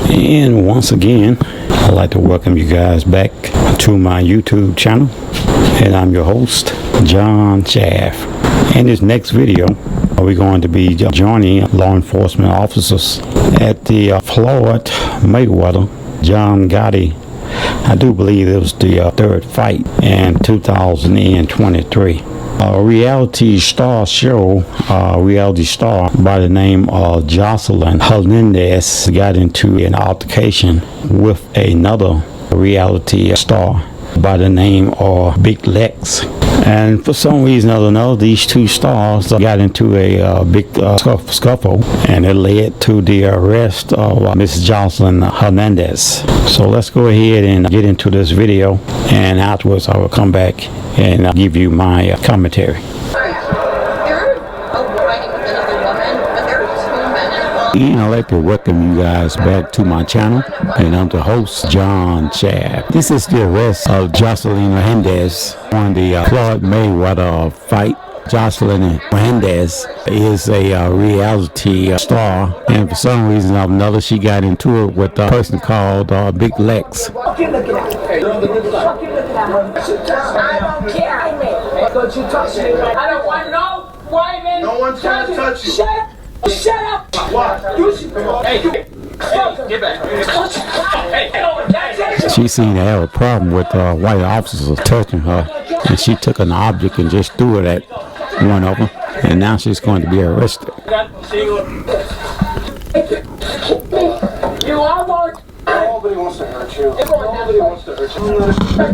And once again, I'd like to welcome you guys back to my YouTube channel. And I'm your host, John Chaff. In this next video, we're going to be joining law enforcement officers at the Floyd Mayweather John Gotti. I do believe it was the third fight in 2023. A reality star by the name of Jocelyn Hernandez got into an altercation with another reality star by the name of Big Lex. And for some reason or another, these two stars got into a big scuffle, and it led to the arrest of Miss Jocelyn Hernandez. So let's go ahead and get into this video, and afterwards I will come back and give you my commentary. And I'd like to welcome you guys back to my channel, and I'm the host, John Chaff. This is the arrest of Jocelyn Hernandez on the Floyd Mayweather fight. Jocelyn Hernandez is a reality star, and for some reason or another, she got into it with a person called Big Lex. I don't care. Don't you touch me. I don't want no white man. No one's trying to touch you. Shut up. Shut up! What? Hey, get back! Hey, she seemed to have a problem with white officers touching her, and she took an object and just threw it at one of them, and now she's going to be arrested. You are Lord. Nobody wants to hurt you. Nobody wants to hurt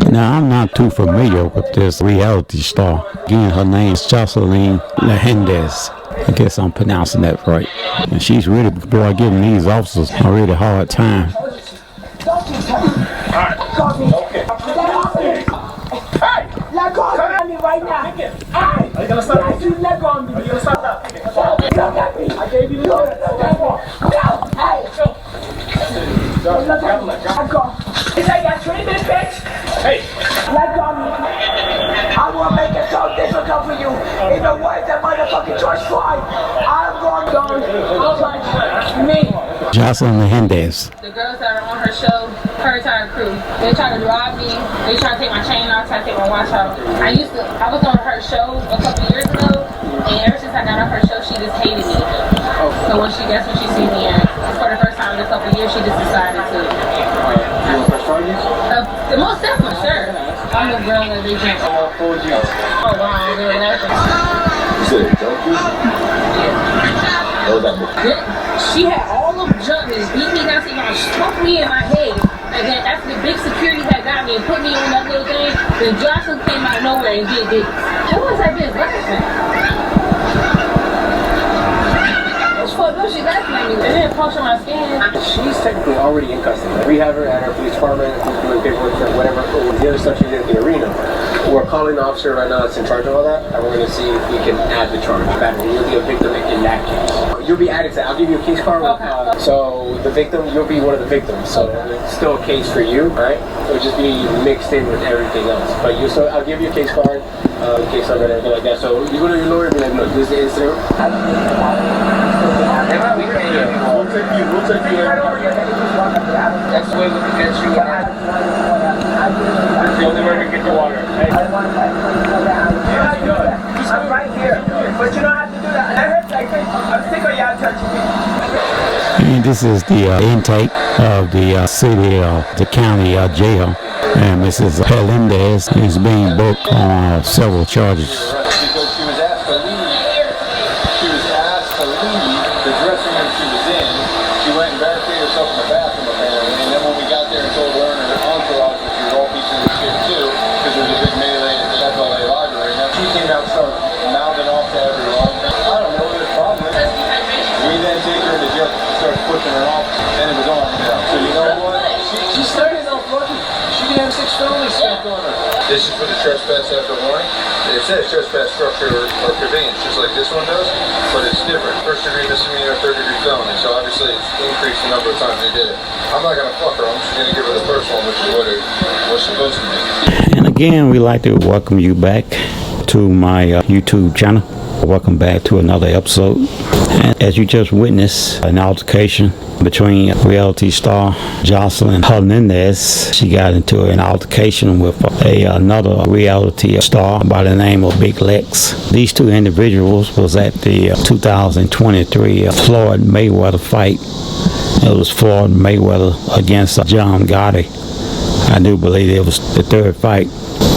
you. Now, I'm not too familiar with this reality star. Again, her name is Jocelyn Hernandez. I guess I'm pronouncing that right. And she's really, boy, giving these officers a really hard time. Hey! Let go of me right now! Hey! Are you gonna stop? You let go of me. You're gonna stop. I gave you the order. No! Hey! Let go. Is that your treatment, bitch? Hey! Let go of me. I will make it so difficult for you. In the words of motherfucking George Floyd, I'm going to touch me. Jocelyn Hernandez. The girls that are on her show, her entire crew, they try to rob me. They try to take my chain off, try to take my watch off. I was on her show a couple years ago, and ever since I got on her show, she just hated me. So that's when she see me at, for the first time in a couple years, she just decided to. The most definitely, sure. I'm the girl that they drink. Oh wow, they were laughing. You said it, don't you? Yeah. She had all of jumpers, beat me down, struck me in my head. And then after the big security had got me and put me on that little thing, then Jocelyn came out of nowhere and did this. Who was that bitch laughing? She laughing at me. It didn't puncture my skin. She's technically already in custody. We have her at our police department, who's doing paperwork for whatever. The other stuff she did at the arena. We're calling the officer right now that's in charge of all that, and we're going to see if we can add the charge. You'll be a victim in that case. You'll be added to that. I'll give you a case card. Okay. So the victim, you'll be one of the victims. So it's still a case for you, right? It'll just be mixed in with everything else. But I'll give you a case card, case number, and everything like that. So you go to your lawyer and be like, look, this is the incident. We'll take you there. That's the way we can get you. That's the only way to get the water. Hey. I'm right here, but you don't have to do that. I heard like, I'm sick of y'all touching me. And this is the intake of the city, the county jail. And Mrs. Hernandez is being booked on several charges. Because she was asked to leave. She was asked to leave the dressing room she was in. She went and barricaded herself in the bathroom apparently. And then when we got there and told her and her entourage, which was all pieces of shit too, because there was a big melee at the FLA library. Now she came out and started mouthing off to everyone. I don't know what the problem is. We then take her to jail, start pushing her off, and it was on. So you know what? She started off lucky. She didn't have 6 felonies stacked on her. This is for the trespass after warning. It says trespass, structure, or conveyance, just like this one does, but it's different. First degree misdemeanor, third degree felony. So obviously it's increased the number of times they did it. I'm not gonna fuck her. I'm just gonna give her the first one, which is what it was supposed to be. And again, we'd like to welcome you back to my YouTube channel. Welcome back to another episode. And as you just witnessed, an altercation between reality star Jocelyn Hernandez. She got into an altercation with another reality star by the name of Big Lex. These two individuals was at the 2023 Floyd Mayweather fight. It was Floyd Mayweather against John Gotti. I do believe it was the third fight.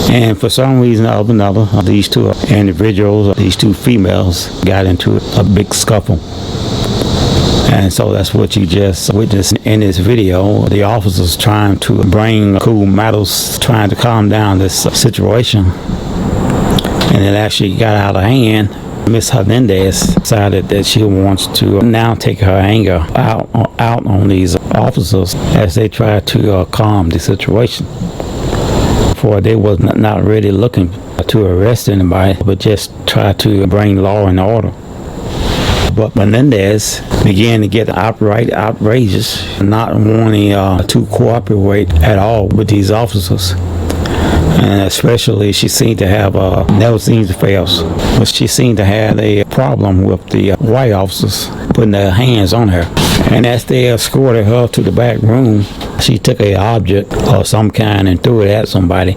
And for some reason or another, these two individuals, these two females, got into a big scuffle. And so that's what you just witnessed in this video. The officers trying to bring cool matters, trying to calm down this situation. And it actually got out of hand. Miss Hernandez decided that she wants to now take her anger out on these officers as they try to calm the situation. For they was not really looking to arrest anybody, but just try to bring law and order. But Hernandez began to get outright outrageous, not wanting to cooperate at all with these officers. And especially she seemed to have, never seems to fail, but she seemed to have a problem with the white officers putting their hands on her. And as they escorted her to the back room, she took an object of some kind and threw it at somebody.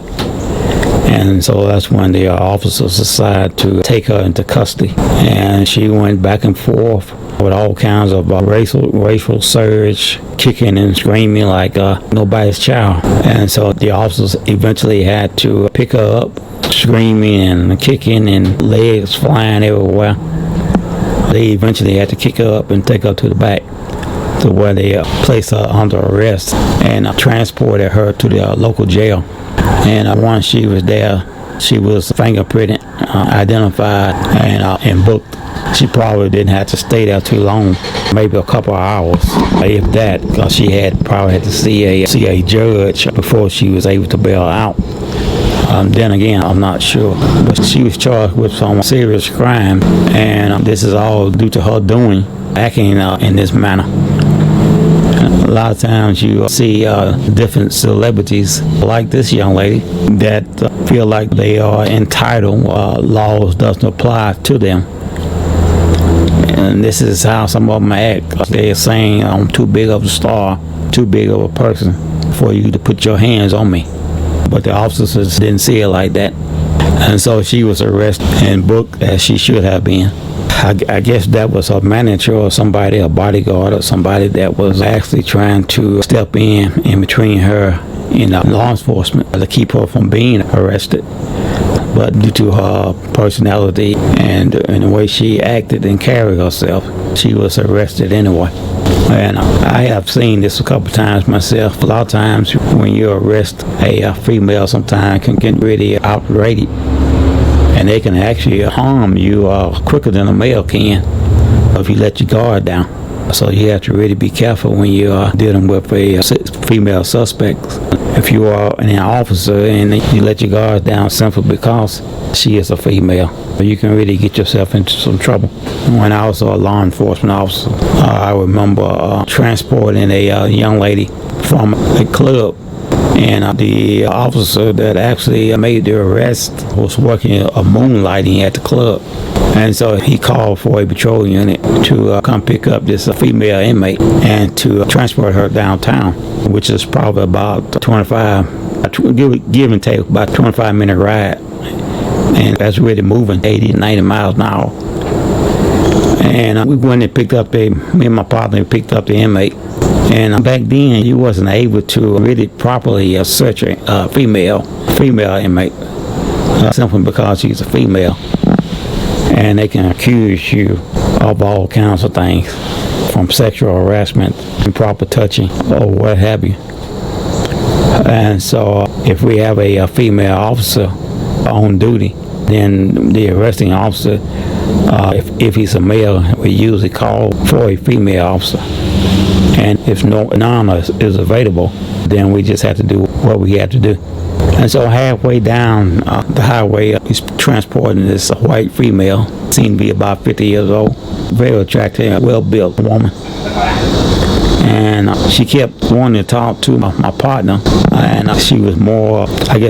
And so that's when the officers decided to take her into custody. And she went back and forth with all kinds of racial surge, kicking and screaming like nobody's child. And so the officers eventually had to pick her up, screaming and kicking and legs flying everywhere. They eventually had to kick her up and take her to the back, to where they placed her under arrest and transported her to the local jail. And once she was there, she was fingerprinted, identified, and booked. She probably didn't have to stay there too long, maybe a couple of hours, if that, because she probably had to see a judge before she was able to bail out. Then again, I'm not sure, but she was charged with some serious crime, and this is all due to her acting in this manner. A lot of times you see different celebrities like this young lady that feel like they are entitled, laws doesn't apply to them. And this is how some of them act. They're saying, I'm too big of a star, too big of a person for you to put your hands on me. But the officers didn't see it like that. And so she was arrested and booked as she should have been. I guess that was a manager or somebody, a bodyguard or somebody that was actually trying to step in between her and law enforcement to keep her from being arrested. But due to her personality and the way she acted and carried herself, she was arrested anyway. And I have seen this a couple times myself. A lot of times when you arrest a female, sometimes can get really outrageous. And they can actually harm you quicker than a male can if you let your guard down. So you have to really be careful when you're dealing with a female suspect. If you are an officer and you let your guard down simply because she is a female, you can really get yourself into some trouble. When I was a law enforcement officer, I remember transporting a young lady from a club. And the officer that actually made the arrest was working moonlighting at the club. And so he called for a patrol unit to come pick up this female inmate and to transport her downtown, which is probably about give and take, about 25-minute ride. And that's really moving 80, 90 miles an hour. And we went and picked up me and my partner picked up the inmate. And back then, you wasn't able to really properly search a female inmate simply because she's a female. And they can accuse you of all kinds of things, from sexual harassment, improper touching, or what have you. And so if we have a female officer on duty, then the arresting officer, if he's a male, we usually call for a female officer. And if none is available, then we just have to do what we have to do. And so halfway down the highway, he's transporting this white female, seemed to be about 50 years old, very attractive, well-built woman. And she kept wanting to talk to my partner, and she was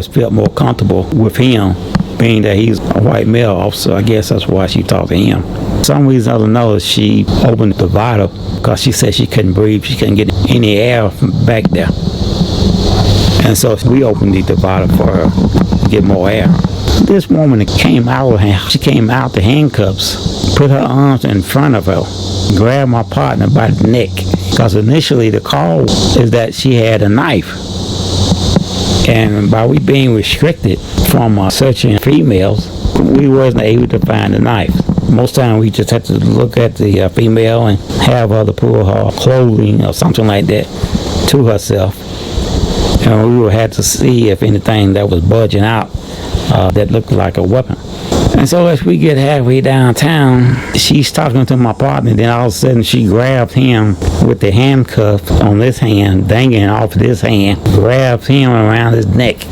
felt more comfortable with him, being that he's a white male officer. I guess that's why she talked to him. some reason or another, she opened the divider because she said she couldn't breathe. She couldn't get any air from back there. And so we opened the divider for her to get more air. This woman came out of she came out the handcuffs, put her arms in front of her, grabbed my partner by the neck. Because initially the call is that she had a knife. And by we being restricted from searching females, we wasn't able to find the knife. Most time we just had to look at the female and have her to pull her clothing or something like that to herself. And we would have to see if anything that was budging out that looked like a weapon. And so as we get halfway downtown, she's talking to my partner, then all of a sudden she grabbed him with the handcuff on this hand, dangling off this hand, grabbed him around his neck.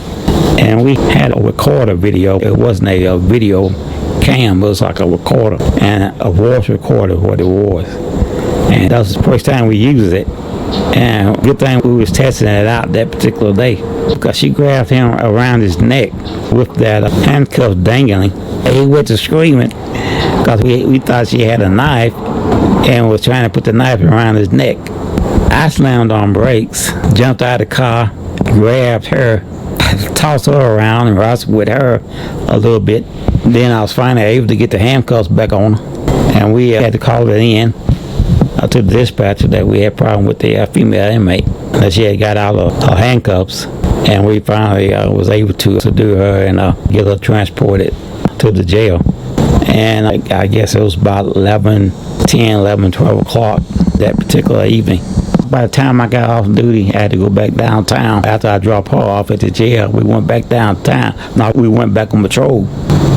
And we had a recorder video. It wasn't a video cam, it was like a recorder, and a voice recorder what it was. And that was the first time we used it. And good thing we was testing it out that particular day, because she grabbed him around his neck with that handcuff dangling. He went to screaming because we thought she had a knife and was trying to put the knife around his neck. I slammed on brakes, jumped out of the car, grabbed her, tossed her around and wrestled with her a little bit. Then I was finally able to get the handcuffs back on her, and we had to call it in to the dispatcher that we had a problem with the female inmate, that she had got out of her handcuffs, and we finally was able to subdue her and get her transported to the jail. And I guess it was about 11 11, 12 o'clock that particular evening. By the time I got off duty, I had to go back downtown. After I dropped her off at the jail, we went back downtown. No, we went back on patrol.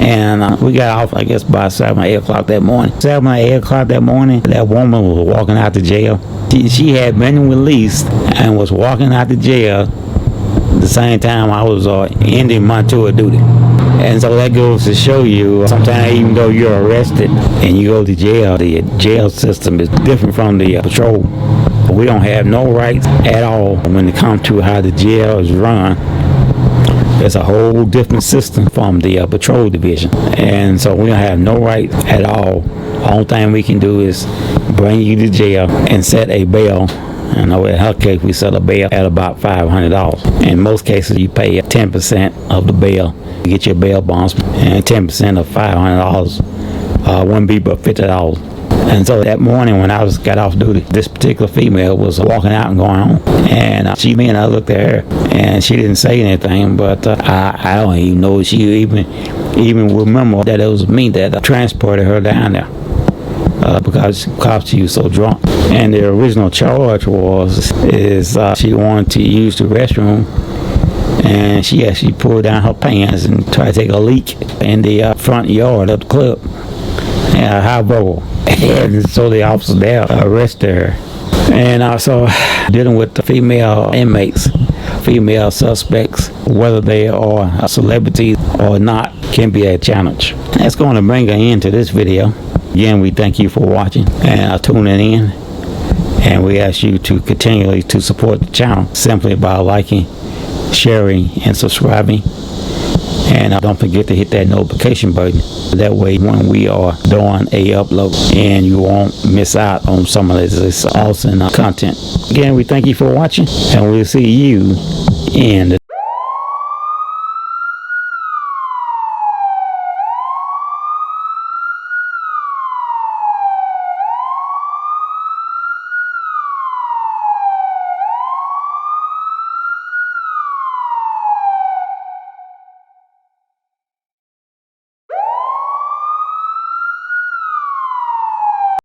And we got off, I guess, by 7 or 8 o'clock that morning. 7 or 8 o'clock that morning, that woman was walking out the jail. She had been released and was walking out the jail the same time I was ending my tour of duty. And so that goes to show you, sometimes even though you're arrested and you go to jail, the jail system is different from the patrol. We don't have no rights at all when it comes to how the jail is run. It's a whole different system from the patrol division. And so we don't have no rights at all. The only thing we can do is bring you to jail and set a bail. And in her case, we set a bail at about $500. In most cases, you pay 10% of the bail. You get your bail bonds, and 10% of $500 wouldn't be but $50. And so that morning when I got off duty, this particular female was walking out and going home. And me and I looked at her, and she didn't say anything, but I don't even know if she even remember that it was me that transported her down there. Because she was so drunk. And the original charge is she wanted to use the restroom, and she actually pulled down her pants and tried to take a leak in the front yard of the club. However, and so the officer there arrested her. And also dealing with the female inmates, female suspects, whether they are celebrities or not, can be a challenge. That's going to bring an end to this video. Again, we thank you for watching and tuning in, and we ask you to continually to support the channel simply by liking, sharing, and subscribing. And don't forget to hit that notification button. That way when we are doing a upload, and you won't miss out on some of this awesome content. Again, we thank you for watching, and we'll see you in the